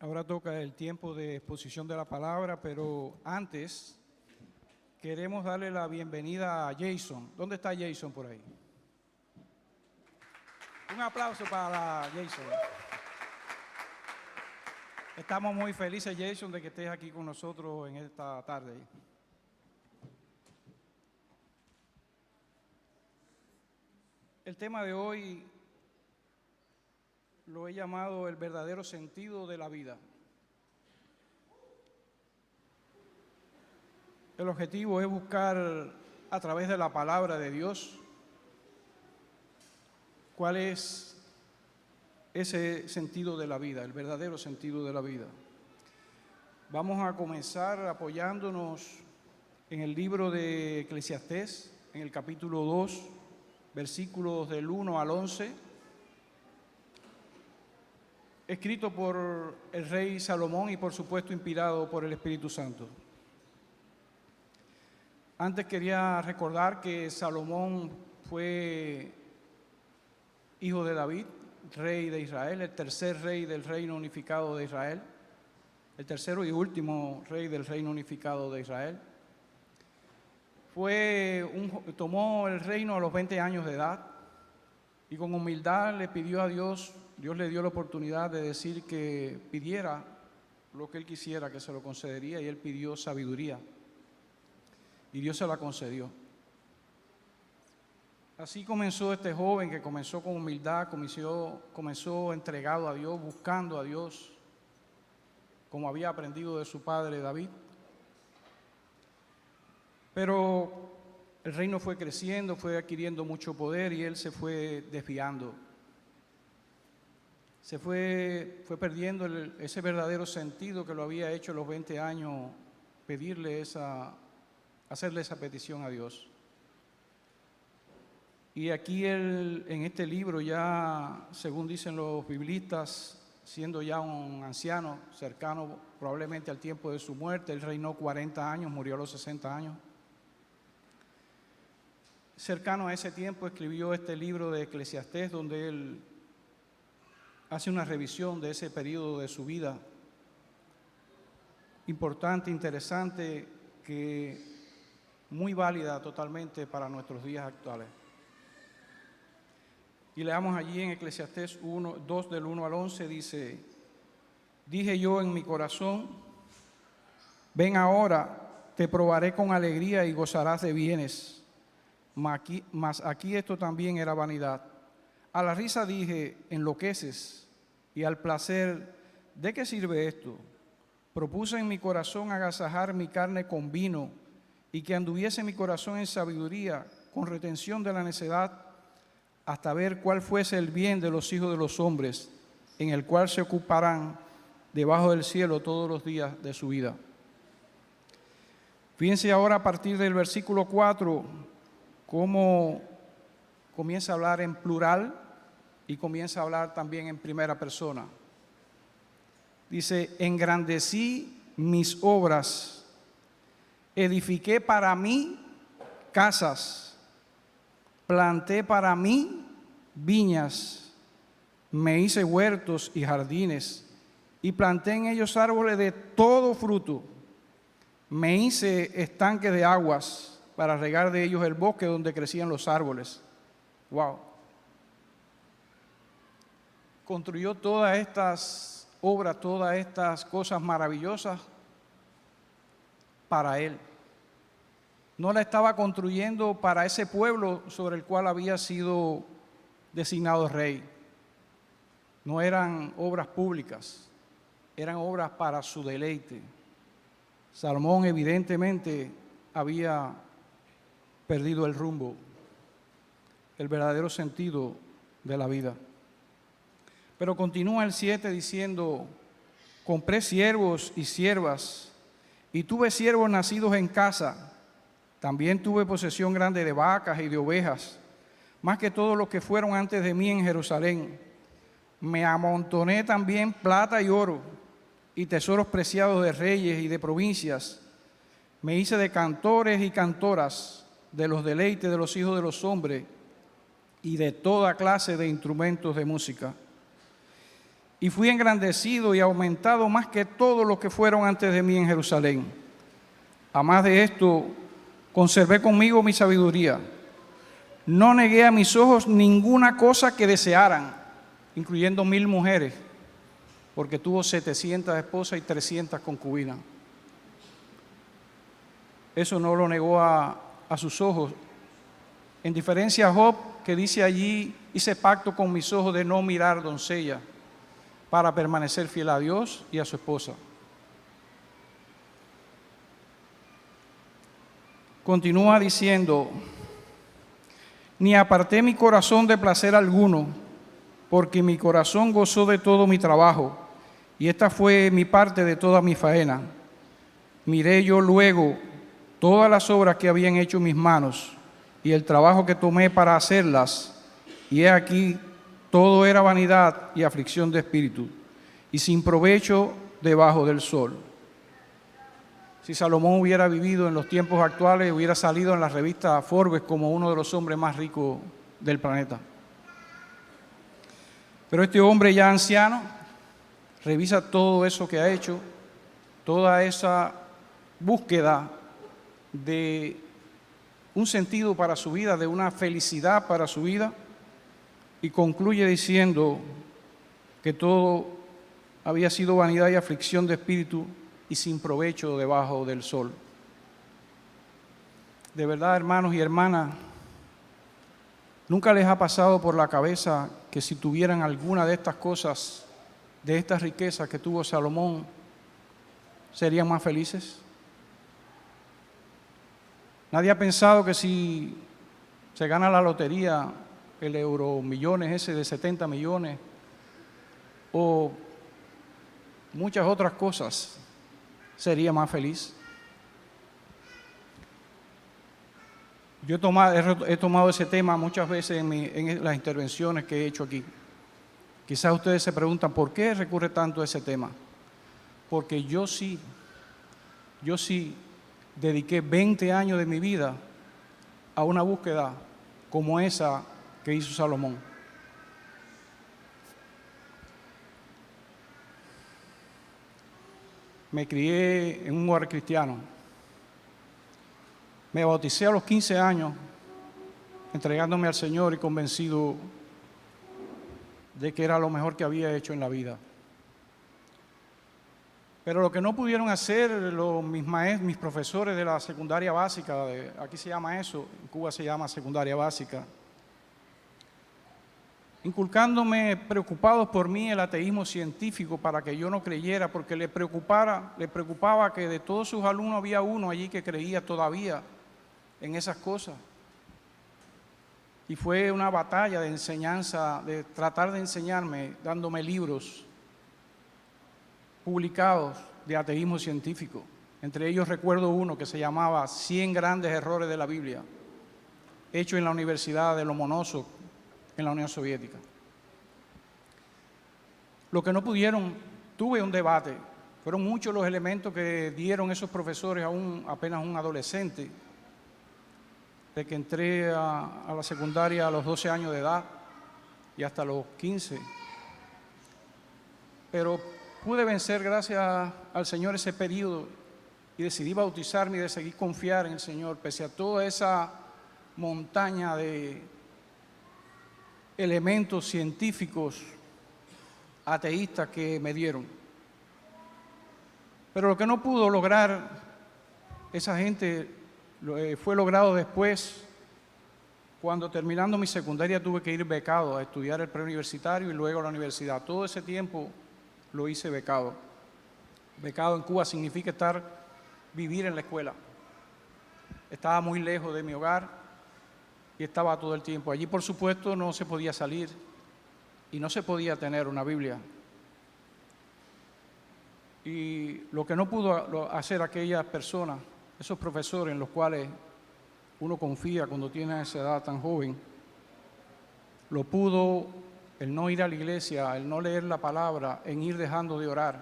Ahora toca el tiempo de exposición de la palabra, pero antes queremos darle la bienvenida a Jason. ¿Dónde está Jason por ahí? Un aplauso para Jason. Estamos muy felices, Jason, de que estés aquí con nosotros en esta tarde. El tema de hoy lo he llamado el verdadero sentido de la vida. El objetivo es buscar a través de la palabra de Dios cuál es ese sentido de la vida, el verdadero sentido de la vida. Vamos a comenzar apoyándonos en el libro de Eclesiastés, en el capítulo 2, versículos del 1 al 11, escrito por el rey Salomón y por supuesto inspirado por el Espíritu Santo. Antes quería recordar que Salomón fue hijo de David, rey de Israel, el tercer rey del reino unificado de Israel, el tercero y último rey del reino unificado de Israel. Tomó el reino a los 20 años de edad y con humildad le pidió a Dios. Dios le dio la oportunidad de decir que pidiera lo que él quisiera, que se lo concedería, y él pidió sabiduría y Dios se la concedió. Así comenzó este joven, que comenzó con humildad, comenzó entregado a Dios, buscando a Dios, como había aprendido de su padre David. Pero el reino fue creciendo, fue adquiriendo mucho poder y él se fue desviando. Se fue perdiendo ese verdadero sentido que lo había hecho a los 20 años, hacerle esa petición a Dios. Y aquí él, en este libro, ya, según dicen los biblistas, siendo ya un anciano, cercano probablemente al tiempo de su muerte, él reinó 40 años, murió a los 60 años. Cercano a ese tiempo escribió este libro de Eclesiastés, donde él hace una revisión de ese periodo de su vida, importante, interesante, que muy válida totalmente para nuestros días actuales. Y leamos allí en Eclesiastés 2 del 1 al 11, dice: Dije yo en mi corazón, ven ahora, te probaré con alegría y gozarás de bienes. Mas aquí esto también era vanidad. A la risa dije, enloqueces, y al placer, ¿de qué sirve esto? Propuse en mi corazón agasajar mi carne con vino, y que anduviese mi corazón en sabiduría, con retención de la necedad, hasta ver cuál fuese el bien de los hijos de los hombres, en el cual se ocuparán debajo del cielo todos los días de su vida. Fíjense ahora a partir del versículo 4, cómo comienza a hablar en plural y comienza a hablar también en primera persona. Dice: engrandecí mis obras, edifiqué para mí casas, planté para mí viñas, me hice huertos y jardines, y planté en ellos árboles de todo fruto. Me hice estanques de aguas para regar de ellos el bosque donde crecían los árboles. Wow. Construyó todas estas obras, todas estas cosas maravillosas para él. No la estaba construyendo para ese pueblo sobre el cual había sido designado rey. No eran obras públicas, eran obras para su deleite. Salomón evidentemente había perdido el rumbo, el verdadero sentido de la vida. Pero continúa el 7 diciendo: compré siervos y siervas, y tuve siervos nacidos en casa. También tuve posesión grande de vacas y de ovejas, más que todos los que fueron antes de mí en Jerusalén. Me amontoné también plata y oro, y tesoros preciados de reyes y de provincias. Me hice de cantores y cantoras, de los deleites de los hijos de los hombres, y de toda clase de instrumentos de música. y fui engrandecido y aumentado más que todos los que fueron antes de mí en Jerusalén. Además de esto, conservé conmigo mi sabiduría. No negué a mis ojos ninguna cosa que desearan, incluyendo 1000 mujeres, porque tuvo 700 esposas y 300 concubinas. Eso no lo negó a sus ojos. En diferencia a Job, que dice allí, hice pacto con mis ojos de no mirar doncella, para permanecer fiel a Dios y a su esposa. Continúa diciendo, ni aparté mi corazón de placer alguno, porque mi corazón gozó de todo mi trabajo, y esta fue mi parte de toda mi faena. Miré yo luego todas las obras que habían hecho mis manos, y el trabajo que tomé para hacerlas, y he aquí, todo era vanidad y aflicción de espíritu, y sin provecho debajo del sol. Si Salomón hubiera vivido en los tiempos actuales, hubiera salido en la revista Forbes como uno de los hombres más ricos del planeta. Pero este hombre ya anciano revisa todo eso que ha hecho, toda esa búsqueda de un sentido para su vida, de una felicidad para su vida, y concluye diciendo que todo había sido vanidad y aflicción de espíritu y sin provecho debajo del sol. De verdad, hermanos y hermanas, ¿nunca les ha pasado por la cabeza que si tuvieran alguna de estas cosas, de estas riquezas que tuvo Salomón, serían más felices? Nadie ha pensado que si se gana la lotería, el Euromillones ese de 70 millones, o muchas otras cosas, sería más feliz. Yo he tomado ese tema muchas veces en las intervenciones que he hecho aquí. Quizás ustedes se preguntan, ¿por qué recurre tanto a ese tema? Porque yo sí dediqué 20 años de mi vida a una búsqueda como esa que hizo Salomón. Me crié en un hogar cristiano. Me bauticé a los 15 años, entregándome al Señor y convencido de que era lo mejor que había hecho en la vida. Pero lo que no pudieron hacer mis profesores de la secundaria básica, aquí se llama eso, en Cuba se llama secundaria básica, inculcándome, preocupados por mí, el ateísmo científico para que yo no creyera, porque le preocupaba que de todos sus alumnos había uno allí que creía todavía en esas cosas. Y fue una batalla de enseñanza, de tratar de enseñarme, dándome libros publicados de ateísmo científico. Entre ellos recuerdo uno que se llamaba 100 grandes errores de la Biblia, hecho en la Universidad de Lomonosov, en la Unión Soviética. Lo que no pudieron, tuve un debate, fueron muchos los elementos que dieron esos profesores a apenas un adolescente, de que entré a la secundaria a los 12 años de edad y hasta los 15. Pero pude vencer, gracias al Señor, ese periodo y decidí bautizarme y de seguir confiar en el Señor, pese a toda esa montaña de elementos científicos ateístas que me dieron. Pero lo que no pudo lograr esa gente fue logrado después, cuando terminando mi secundaria tuve que ir becado a estudiar el preuniversitario y luego la universidad. Todo ese tiempo lo hice becado. Becado en Cuba significa vivir en la escuela. Estaba muy lejos de mi hogar y estaba todo el tiempo allí. Por supuesto, no se podía salir y no se podía tener una Biblia. Y lo que no pudo hacer aquellas personas, esos profesores en los cuales uno confía cuando tiene esa edad tan joven, lo pudo el no ir a la iglesia, el no leer la palabra, en ir dejando de orar.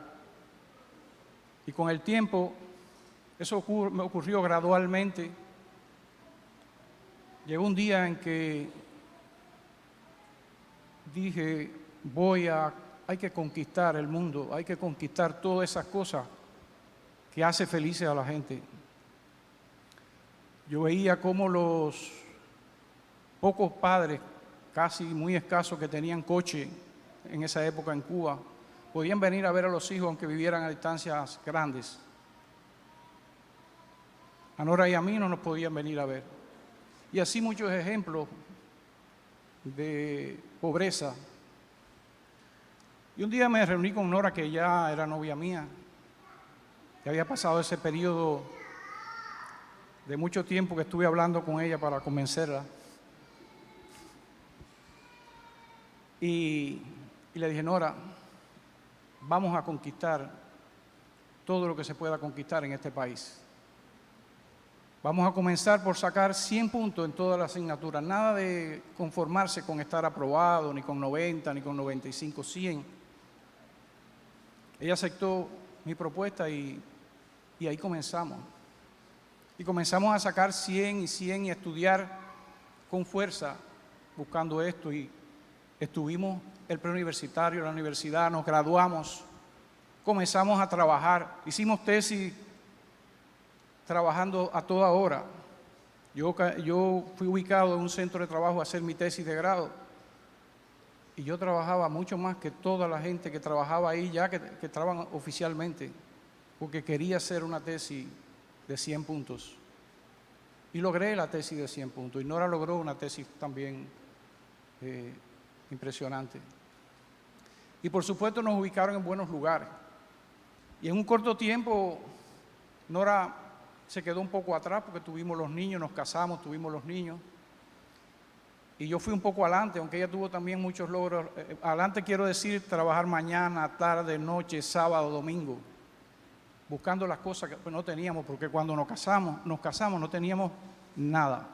Y con el tiempo, eso me ocurrió gradualmente. Llegó un día en que dije, voy a hay que conquistar el mundo, hay que conquistar todas esas cosas que hace felices a la gente. Yo veía cómo los pocos padres, casi muy escasos, que tenían coche en esa época en Cuba, podían venir a ver a los hijos aunque vivieran a distancias grandes. A Nora y a mí no nos podían venir a ver. Y así muchos ejemplos de pobreza. Y un día me reuní con Nora, que ya era novia mía, que había pasado ese periodo de mucho tiempo que estuve hablando con ella para convencerla. Y le dije, Nora, vamos a conquistar todo lo que se pueda conquistar en este país. Vamos a comenzar por sacar 100 puntos en todas las asignaturas. Nada de conformarse con estar aprobado, ni con 90, ni con 95, 100. Ella aceptó mi propuesta y ahí comenzamos. Y comenzamos a sacar 100 y 100 y a estudiar con fuerza buscando esto. Y estuvimos el preuniversitario, la universidad, nos graduamos, comenzamos a trabajar, hicimos tesis trabajando a toda hora. Yo fui ubicado en un centro de trabajo a hacer mi tesis de grado y yo trabajaba mucho más que toda la gente que trabajaba ahí ya que estaban oficialmente, porque quería hacer una tesis de 100 puntos. Y logré la tesis de 100 puntos. Y Nora logró una tesis también impresionante. Y por supuesto nos ubicaron en buenos lugares. Y en un corto tiempo, Nora se quedó un poco atrás porque tuvimos los niños, nos casamos, tuvimos los niños. Y yo fui un poco adelante, aunque ella tuvo también muchos logros. Adelante quiero decir trabajar mañana, tarde, noche, sábado, domingo, buscando las cosas que no teníamos, porque cuando nos casamos no teníamos nada.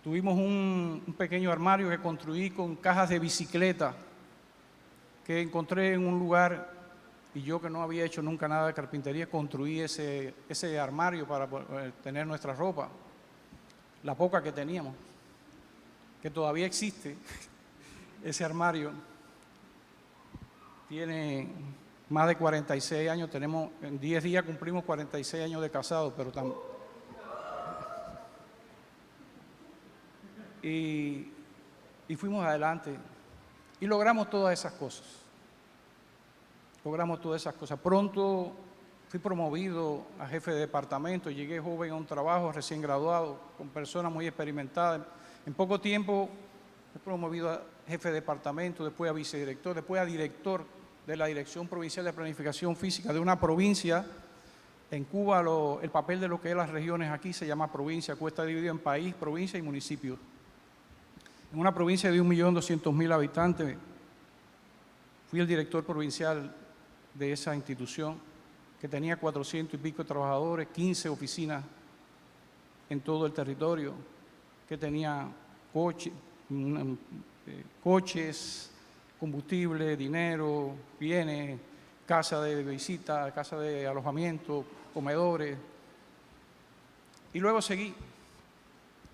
Tuvimos un pequeño armario que construí con cajas de bicicleta que encontré en un lugar, y yo que no había hecho nunca nada de carpintería, construí ese armario para tener nuestra ropa, la poca que teníamos, que todavía existe. Ese armario tiene más de 46 años, en 10 días cumplimos 46 años de casados, pero y fuimos adelante y logramos todas esas cosas. Pronto fui promovido a jefe de departamento, llegué joven a un trabajo, recién graduado, con personas muy experimentadas. En poco tiempo fui promovido a jefe de departamento, después a vicedirector, después a director de la Dirección Provincial de Planificación Física de una provincia. En Cuba el papel de lo que es las regiones aquí se llama provincia, Cuba está dividido en país, provincia y municipio. En una provincia de 1.200.000 habitantes, fui el director provincial de esa institución, que tenía 400 y pico trabajadores, 15 oficinas en todo el territorio, que tenía coches, combustible, dinero, bienes, casa de visita, casa de alojamiento, comedores. Y luego seguí,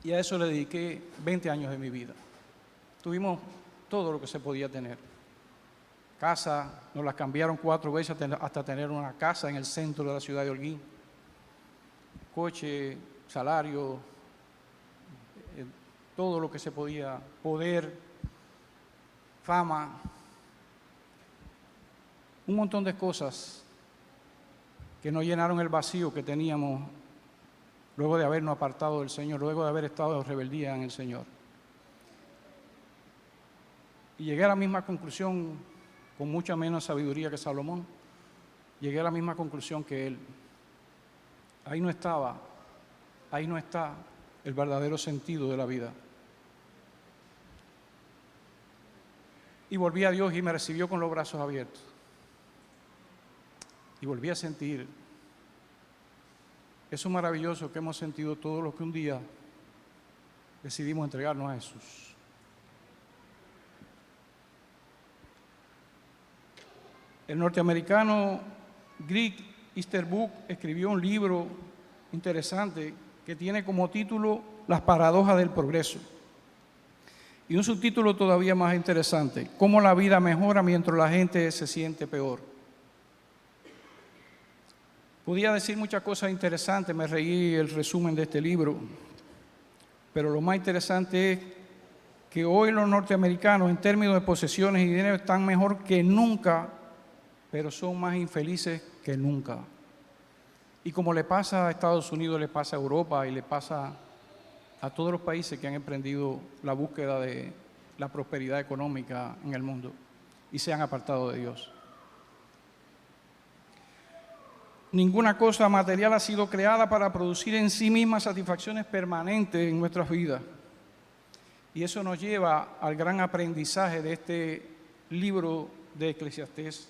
y a eso le dediqué 20 años de mi vida. Tuvimos todo lo que se podía tener. Casa, nos las cambiaron 4 veces hasta tener una casa en el centro de la ciudad de Holguín. Coche, salario, todo lo que se podía, poder, fama, un montón de cosas que nos llenaron el vacío que teníamos luego de habernos apartado del Señor, luego de haber estado en rebeldía en el Señor. Y llegué a la misma conclusión, con mucha menos sabiduría que Salomón, llegué a la misma conclusión que él. Ahí no está el verdadero sentido de la vida. Y volví a Dios y me recibió con los brazos abiertos. Y volví a sentir eso maravilloso que hemos sentido todos los que un día decidimos entregarnos a Jesús. El norteamericano Greg Easterbrook escribió un libro interesante que tiene como título Las paradojas del progreso. Y un subtítulo todavía más interesante: cómo la vida mejora mientras la gente se siente peor. Podía decir muchas cosas interesantes, me reí el resumen de este libro, pero lo más interesante es que hoy los norteamericanos en términos de posesiones y dinero están mejor que nunca, pero son más infelices que nunca. Y como le pasa a Estados Unidos, le pasa a Europa y le pasa a todos los países que han emprendido la búsqueda de la prosperidad económica en el mundo y se han apartado de Dios. Ninguna cosa material ha sido creada para producir en sí misma satisfacciones permanentes en nuestras vidas. Y eso nos lleva al gran aprendizaje de este libro de Eclesiastés.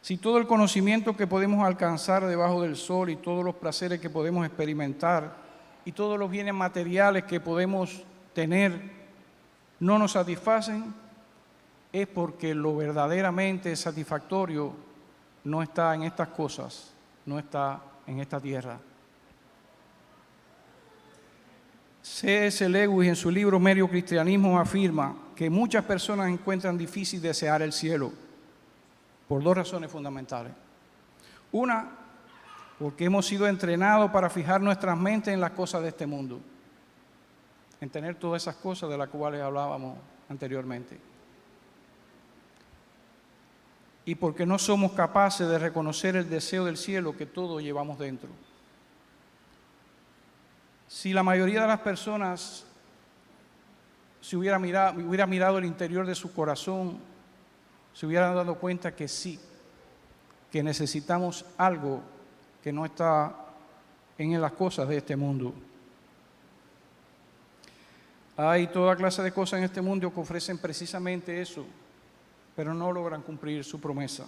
Si todo el conocimiento que podemos alcanzar debajo del sol y todos los placeres que podemos experimentar y todos los bienes materiales que podemos tener no nos satisfacen, es porque lo verdaderamente satisfactorio no está en estas cosas, no está en esta tierra. C.S. Lewis, en su libro Medio Cristianismo, afirma que muchas personas encuentran difícil desear el cielo por dos razones fundamentales. Una, porque hemos sido entrenados para fijar nuestras mentes en las cosas de este mundo, en tener todas esas cosas de las cuales hablábamos anteriormente. Y porque no somos capaces de reconocer el deseo del cielo que todos llevamos dentro. Si la mayoría de las personas se hubiera mirado el interior de su corazón, se hubieran dado cuenta que sí, que necesitamos algo que no está en las cosas de este mundo. Hay toda clase de cosas en este mundo que ofrecen precisamente eso, pero no logran cumplir su promesa.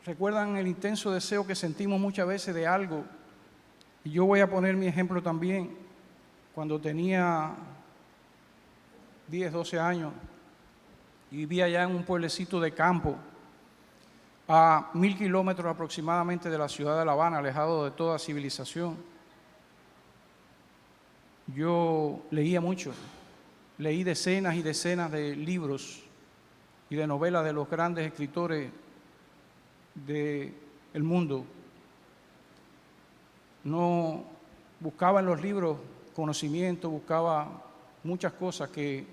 ¿Recuerdan el intenso deseo que sentimos muchas veces de algo? Y yo voy a poner mi ejemplo también. Cuando tenía 10, 12 años y vivía allá en un pueblecito de campo, a 1000 kilómetros aproximadamente de la ciudad de La Habana, alejado de toda civilización. Yo leía mucho, leí decenas y decenas de libros y de novelas de los grandes escritores del mundo. No buscaba en los libros conocimiento, buscaba muchas cosas que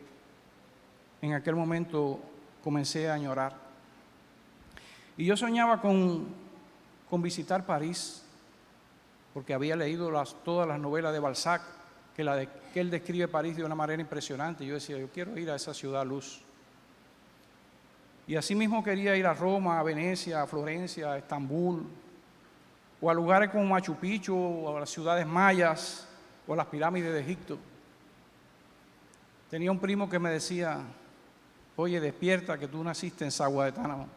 en aquel momento comencé a añorar. Y yo soñaba con visitar París, porque había leído todas las novelas de Balzac, que él describe París de una manera impresionante. Yo decía, yo quiero ir a esa ciudad luz. Y asimismo quería ir a Roma, a Venecia, a Florencia, a Estambul, o a lugares como Machu Picchu, o a las ciudades mayas, o a las pirámides de Egipto. Tenía un primo que me decía, oye, despierta, que tú naciste en Sagua de Tánamo.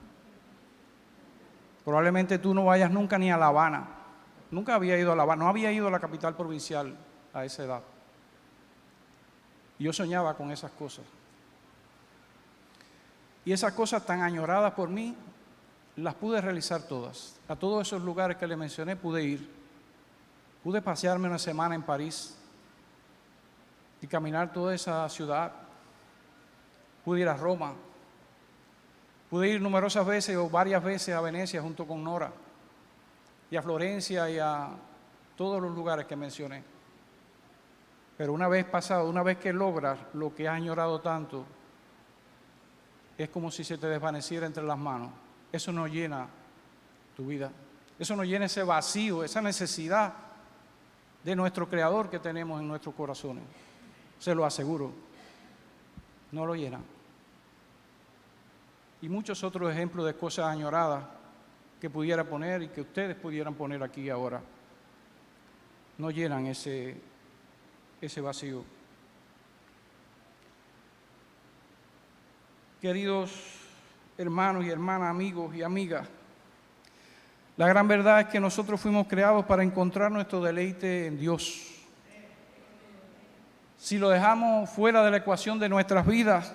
Probablemente tú no vayas nunca ni a La Habana. Nunca había ido a La Habana, no había ido a la capital provincial a esa edad. Y yo soñaba con esas cosas. Y esas cosas tan añoradas por mí, las pude realizar todas. A todos esos lugares que le mencioné pude ir. Pude pasearme una semana en París y caminar toda esa ciudad. Pude ir a Roma. Pude ir numerosas veces o varias veces a Venecia junto con Nora. Y a Florencia y a todos los lugares que mencioné. Pero una vez pasado, una vez que logras lo que has añorado tanto, es como si se te desvaneciera entre las manos. Eso no llena tu vida. Eso no llena ese vacío, esa necesidad de nuestro Creador que tenemos en nuestros corazones. Se lo aseguro. No lo llena. Y muchos otros ejemplos de cosas añoradas que pudiera poner y que ustedes pudieran poner aquí ahora. No llenan ese vacío. Queridos hermanos y hermanas, amigos y amigas, la gran verdad es que nosotros fuimos creados para encontrar nuestro deleite en Dios. Si lo dejamos fuera de la ecuación de nuestras vidas,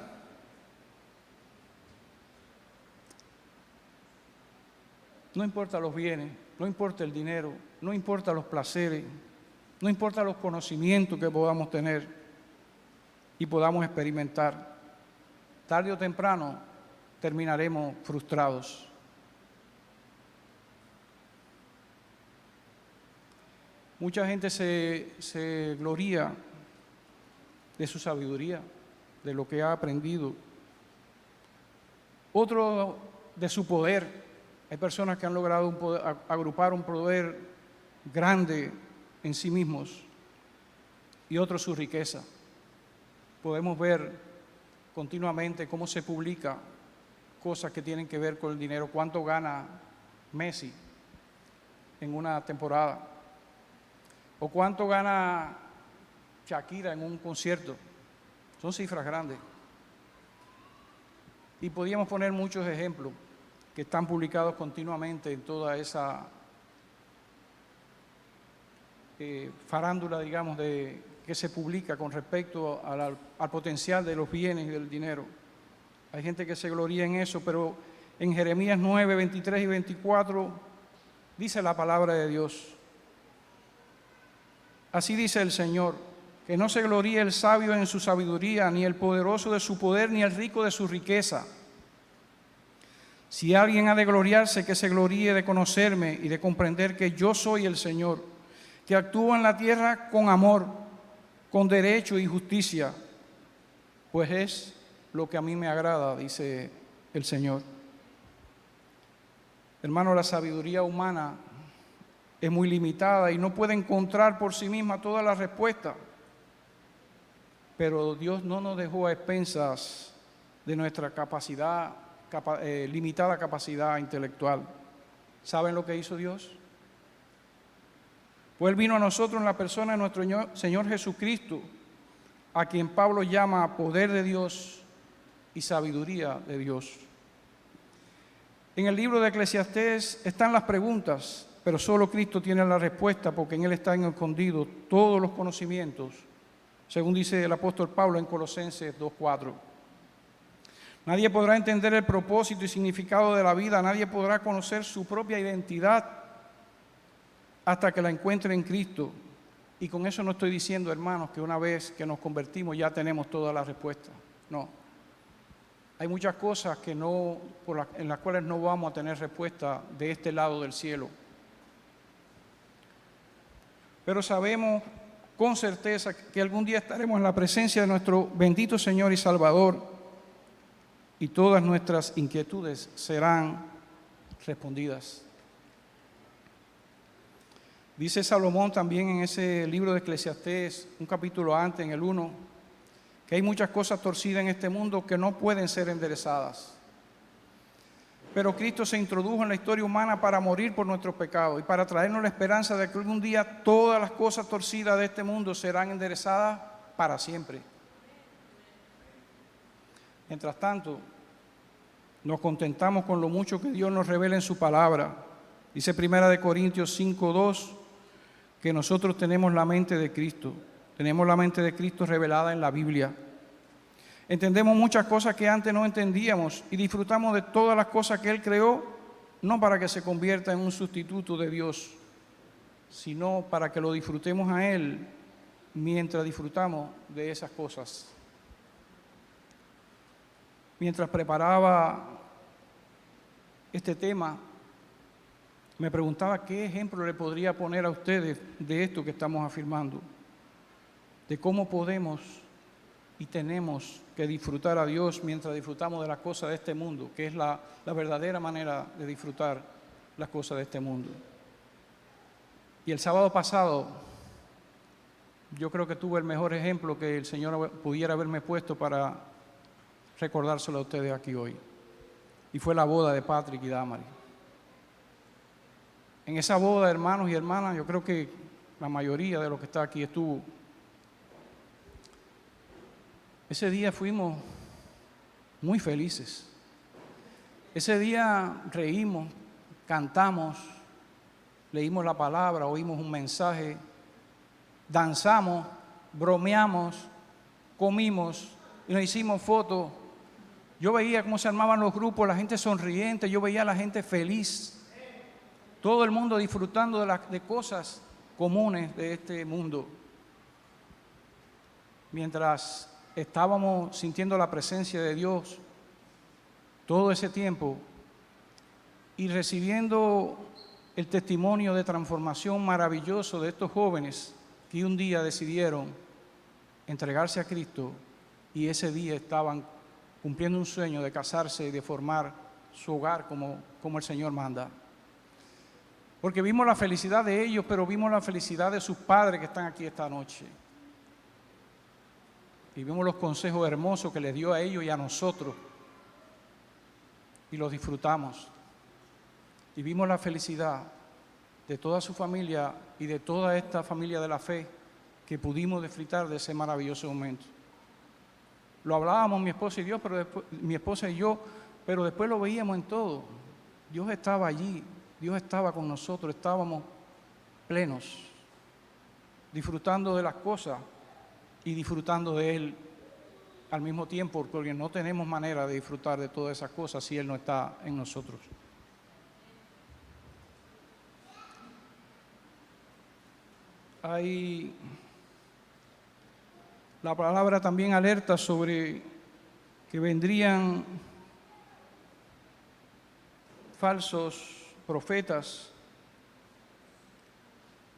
no importa los bienes, no importa el dinero, no importa los placeres, No importa los conocimientos que podamos tener y podamos experimentar, tarde o temprano terminaremos frustrados. Mucha gente se gloria de su sabiduría, de lo que ha aprendido. Otro de su poder. Hay personas que han logrado agrupar un poder grande en sí mismos, y otro su riqueza. Podemos ver continuamente cómo se publica cosas que tienen que ver con el dinero. ¿Cuánto gana Messi en una temporada? ¿O cuánto gana Shakira en un concierto? Son cifras grandes. Y podríamos poner muchos ejemplos que están publicados continuamente en toda esa farándula, digamos, que se publica con respecto al potencial de los bienes y del dinero. Hay gente que se gloria en eso, pero en Jeremías 9, 23 y 24 dice la palabra de Dios. Así dice el Señor, que no se gloríe el sabio en su sabiduría, ni el poderoso de su poder, ni el rico de su riqueza. Si alguien ha de gloriarse, que se gloríe de conocerme y de comprender que yo soy el Señor, que actúo en la tierra con amor, con derecho y justicia, pues es lo que a mí me agrada, dice el Señor. Hermano, la sabiduría humana es muy limitada y no puede encontrar por sí misma todas las respuestas. Pero Dios no nos dejó a expensas de nuestra limitada capacidad intelectual. ¿Saben lo que hizo Dios? Pues Él vino a nosotros en la persona de nuestro Señor Jesucristo, a quien Pablo llama poder de Dios y sabiduría de Dios. En el libro de Eclesiastés están las preguntas, pero solo Cristo tiene la respuesta, porque en Él están escondidos todos los conocimientos, según dice el apóstol Pablo en Colosenses 2:4. Nadie podrá entender el propósito y significado de la vida, nadie podrá conocer su propia identidad hasta que la encuentre en Cristo. Y con eso no estoy diciendo, hermanos, que una vez que nos convertimos ya tenemos todas las respuestas. No. Hay muchas cosas en las cuales no vamos a tener respuesta de este lado del cielo. Pero sabemos con certeza que algún día estaremos en la presencia de nuestro bendito Señor y Salvador, y todas nuestras inquietudes serán respondidas. Dice Salomón también en ese libro de Eclesiastés, un capítulo antes, en el 1, que hay muchas cosas torcidas en este mundo que no pueden ser enderezadas. Pero Cristo se introdujo en la historia humana para morir por nuestros pecados y para traernos la esperanza de que algún día todas las cosas torcidas de este mundo serán enderezadas para siempre. Mientras tanto, nos contentamos con lo mucho que Dios nos revela en su palabra. Dice 1 Corintios 5:2 que nosotros tenemos la mente de Cristo. Tenemos la mente de Cristo revelada en la Biblia. Entendemos muchas cosas que antes no entendíamos y disfrutamos de todas las cosas que Él creó, no para que se convierta en un sustituto de Dios, sino para que lo disfrutemos a Él mientras disfrutamos de esas cosas. Mientras preparaba este tema, me preguntaba qué ejemplo le podría poner a ustedes de esto que estamos afirmando, de cómo podemos y tenemos que disfrutar a Dios mientras disfrutamos de las cosas de este mundo, que es la verdadera manera de disfrutar las cosas de este mundo. Y el sábado pasado, yo creo que tuve el mejor ejemplo que el Señor pudiera haberme puesto para recordárselo a ustedes aquí hoy. Y fue la boda de Patrick y Damari. En esa boda, hermanos y hermanas, yo creo que la mayoría de los que está aquí estuvo. Ese día fuimos muy felices. Ese día reímos, cantamos, leímos la palabra, oímos un mensaje, danzamos, bromeamos, comimos y nos hicimos fotos. Yo veía cómo se armaban los grupos, la gente sonriente, yo veía a la gente feliz. Todo el mundo disfrutando de cosas comunes de este mundo. Mientras estábamos sintiendo la presencia de Dios todo ese tiempo y recibiendo el testimonio de transformación maravilloso de estos jóvenes que un día decidieron entregarse a Cristo y ese día estaban cumpliendo un sueño de casarse y de formar su hogar como el Señor manda. Porque vimos la felicidad de ellos, pero vimos la felicidad de sus padres que están aquí esta noche. Y vimos los consejos hermosos que les dio a ellos y a nosotros. Y los disfrutamos. Y vimos la felicidad de toda su familia y de toda esta familia de la fe que pudimos disfrutar de ese maravilloso momento. Lo hablábamos mi esposa y yo, pero después lo veíamos en todo. Dios estaba allí, Dios estaba con nosotros, estábamos plenos, disfrutando de las cosas y disfrutando de Él al mismo tiempo, porque no tenemos manera de disfrutar de todas esas cosas si Él no está en nosotros. La palabra también alerta sobre que vendrían falsos profetas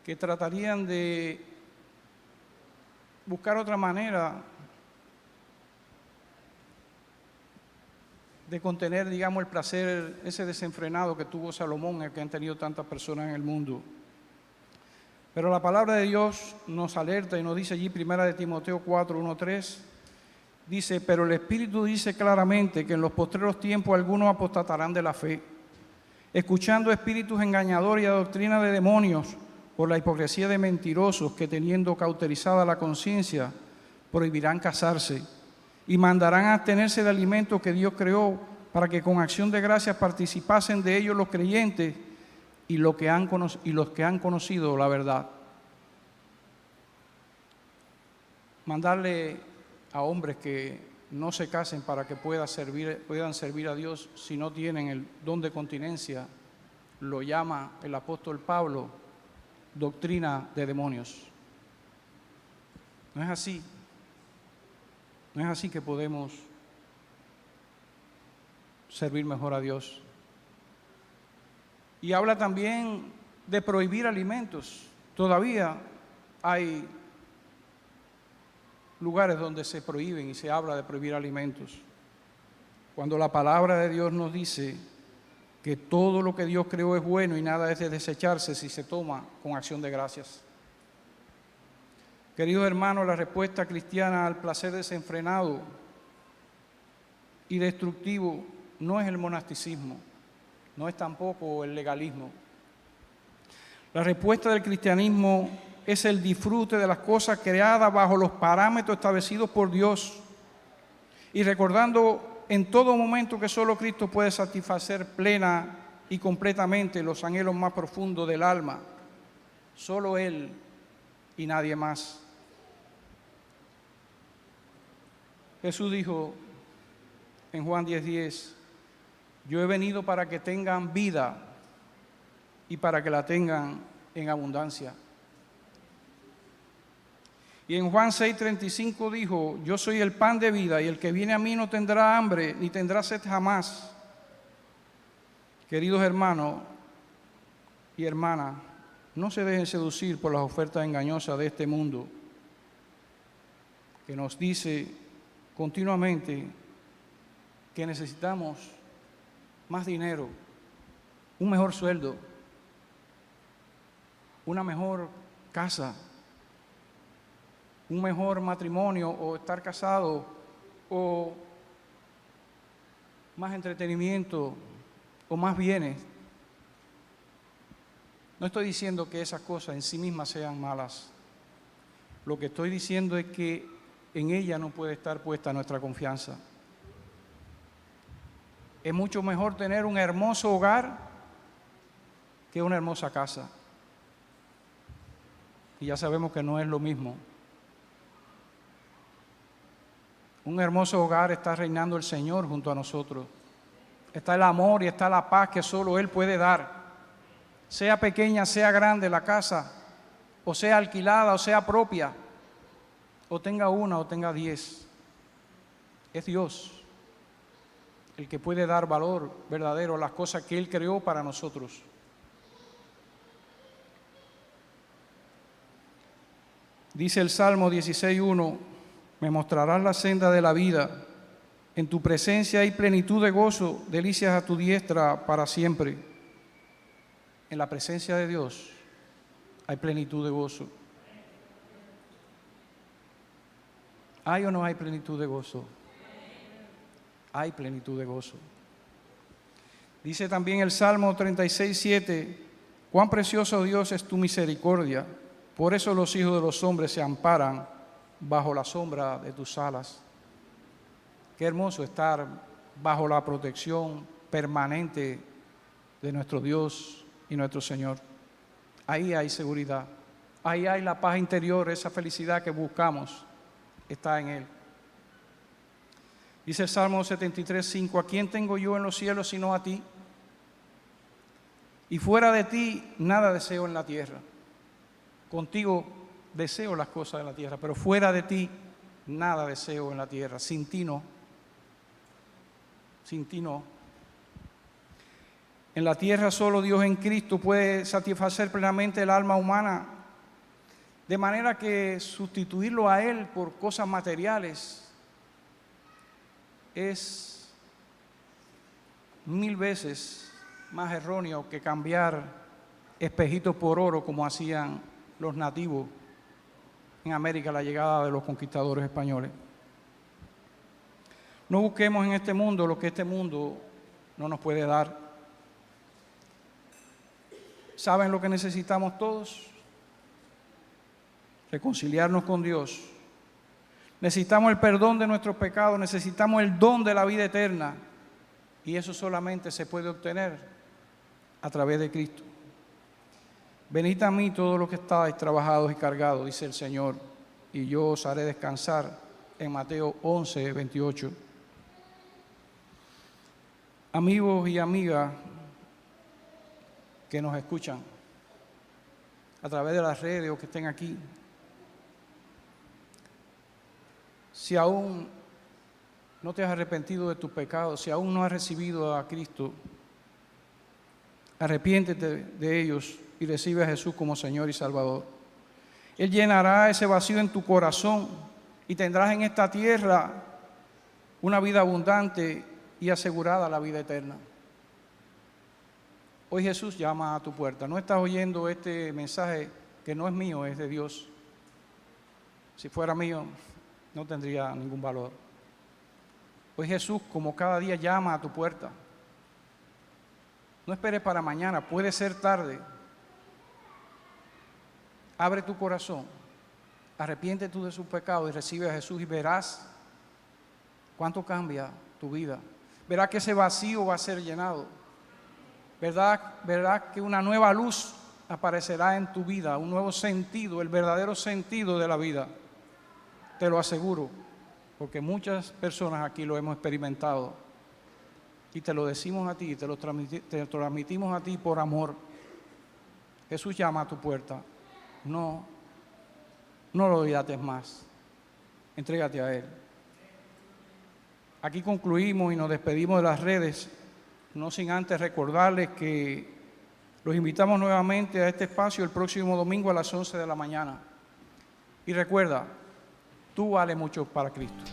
que tratarían de buscar otra manera de contener, digamos, el placer ese desenfrenado que tuvo Salomón, el que han tenido tantas personas en el mundo. Pero la palabra de Dios nos alerta y nos dice allí, 1 Timoteo 4, 1, 3, dice, pero el Espíritu dice claramente que en los postreros tiempos algunos apostatarán de la fe, escuchando espíritus engañadores y a doctrina de demonios, por la hipocresía de mentirosos que teniendo cauterizada la conciencia, prohibirán casarse y mandarán a abstenerse de alimentos que Dios creó para que con acción de gracias participasen de ellos los creyentes y los que han conocido la verdad. Mandarle a hombres que no se casen para que puedan servir a Dios si no tienen el don de continencia, lo llama el apóstol Pablo doctrina de demonios. No es así. No es así que podemos servir mejor a Dios. Y habla también de prohibir alimentos. Todavía hay lugares donde se prohíben y se habla de prohibir alimentos. Cuando la palabra de Dios nos dice que todo lo que Dios creó es bueno y nada es de desecharse si se toma con acción de gracias. Queridos hermanos, la respuesta cristiana al placer desenfrenado y destructivo no es el monasticismo, no es tampoco el legalismo. La respuesta del cristianismo es el disfrute de las cosas creadas bajo los parámetros establecidos por Dios y recordando en todo momento que solo Cristo puede satisfacer plena y completamente los anhelos más profundos del alma. Solo Él y nadie más. Jesús dijo en Juan 10:10, yo he venido para que tengan vida y para que la tengan en abundancia. Y en Juan 6:35 dijo, yo soy el pan de vida y el que viene a mí no tendrá hambre ni tendrá sed jamás. Queridos hermanos y hermanas, no se dejen seducir por las ofertas engañosas de este mundo que nos dice continuamente que necesitamos más dinero, un mejor sueldo, una mejor casa, un mejor matrimonio o estar casado o más entretenimiento o más bienes. No estoy diciendo que esas cosas en sí mismas sean malas. Lo que estoy diciendo es que en ella no puede estar puesta nuestra confianza. Es mucho mejor tener un hermoso hogar que una hermosa casa. Y ya sabemos que no es lo mismo. Un hermoso hogar está reinando el Señor junto a nosotros. Está el amor y está la paz que solo Él puede dar. Sea pequeña, sea grande la casa, o sea alquilada, o sea propia, o tenga una o tenga 10. Es Dios el que puede dar valor verdadero a las cosas que Él creó para nosotros. Dice el Salmo 16:1, me mostrarás la senda de la vida, en tu presencia hay plenitud de gozo, delicias a tu diestra para siempre. En la presencia de Dios hay plenitud de gozo. ¿Hay o no hay plenitud de gozo? Hay plenitud de gozo. Dice también el Salmo 36:7, cuán precioso, Dios, es tu misericordia, por eso los hijos de los hombres se amparan bajo la sombra de tus alas. Qué hermoso estar bajo la protección permanente de nuestro Dios y nuestro Señor. Ahí hay seguridad, ahí hay la paz interior, esa felicidad que buscamos, está en Él. Dice el Salmo 73:5, ¿a quién tengo yo en los cielos sino a ti? Y fuera de ti nada deseo en la tierra. Contigo deseo las cosas de la tierra, pero fuera de ti nada deseo en la tierra. Sin ti no. Sin ti no. En la tierra solo Dios en Cristo puede satisfacer plenamente el alma humana, de manera que sustituirlo a Él por cosas materiales es 1000 veces más erróneo que cambiar espejitos por oro como hacían los nativos en América a la llegada de los conquistadores españoles. No busquemos en este mundo lo que este mundo no nos puede dar. ¿Saben lo que necesitamos todos? Reconciliarnos con Dios. Necesitamos el perdón de nuestros pecados, necesitamos el don de la vida eterna. Y eso solamente se puede obtener a través de Cristo. Venid a mí todos los que estáis trabajados y cargados, dice el Señor, y yo os haré descansar, en Mateo 11:28. Amigos y amigas que nos escuchan a través de las redes o que estén aquí, si aún no te has arrepentido de tus pecados, si aún no has recibido a Cristo, arrepiéntete de ellos y recibe a Jesús como Señor y Salvador. Él llenará ese vacío en tu corazón y tendrás en esta tierra una vida abundante y asegurada la vida eterna. Hoy Jesús llama a tu puerta. No estás oyendo este mensaje que no es mío, es de Dios. Si fuera mío, no tendría ningún valor. Hoy Jesús, como cada día, llama a tu puerta. No esperes para mañana, puede ser tarde. Abre tu corazón, arrepiéntete tú de sus pecados y recibe a Jesús y verás cuánto cambia tu vida. Verás que ese vacío va a ser llenado. Verás que una nueva luz aparecerá en tu vida, un nuevo sentido, el verdadero sentido de la vida. Te lo aseguro, porque muchas personas aquí lo hemos experimentado. Y te lo decimos a ti, te lo transmitimos a ti por amor. Jesús llama a tu puerta. No lo dilates más. Entrégate a Él. Aquí concluimos y nos despedimos de las redes, no sin antes recordarles que los invitamos nuevamente a este espacio el próximo domingo a las 11 de la mañana. Y recuerda, tú vales mucho para Cristo.